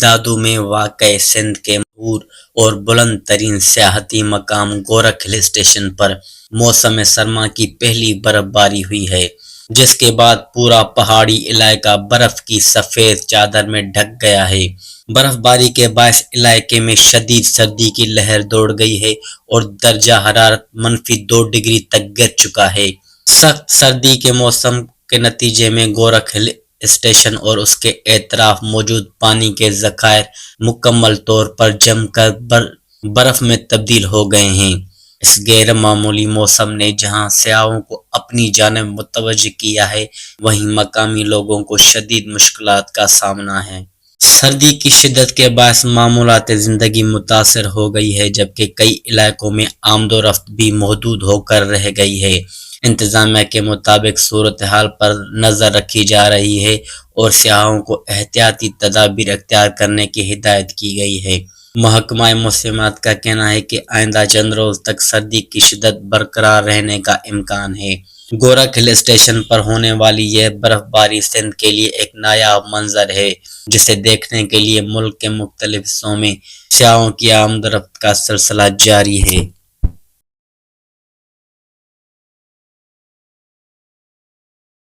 دادو میں واقع سندھ کے مشہور اور بلند ترین سیاحتی مقام گورکھ ہل اسٹیشن پر موسم سرما کی پہلی برف باری ہوئی ہے، جس کے بعد پورا پہاڑی علاقہ برف کی سفید چادر میں ڈھک گیا ہے۔ برف باری کے باعث علاقے میں شدید سردی کی لہر دوڑ گئی ہے اور درجہ حرارت -2 ڈگری تک گر چکا ہے۔ سخت سردی کے موسم کے نتیجے میں گورکھ ہل اسٹیشن اور اس کے اطراف موجود پانی کے ذخائر مکمل طور پر جم کر برف میں تبدیل ہو گئے ہیں۔ اس غیر معمولی موسم نے جہاں سیاحوں کو اپنی جانب متوجہ کیا ہے، وہیں مقامی لوگوں کو شدید مشکلات کا سامنا ہے۔ سردی کی شدت کے باعث معمولات زندگی متاثر ہو گئی ہے، جبکہ کئی علاقوں میں آمد و رفت بھی محدود ہو کر رہ گئی ہے۔ انتظامیہ کے مطابق صورتحال پر نظر رکھی جا رہی ہے اور سیاحوں کو احتیاطی تدابیر اختیار کرنے کی ہدایت کی گئی ہے۔ محکمہ موسمیات کا کہنا ہے کہ آئندہ چند روز تک سردی کی شدت برقرار رہنے کا امکان ہے۔ گورکھ ہل اسٹیشن پر ہونے والی یہ برف باری سندھ کے لیے ایک نایاب منظر ہے، جسے دیکھنے کے لیے ملک کے مختلف حصوں میں سیاحوں کی آمد و رفت کا سلسلہ جاری ہے۔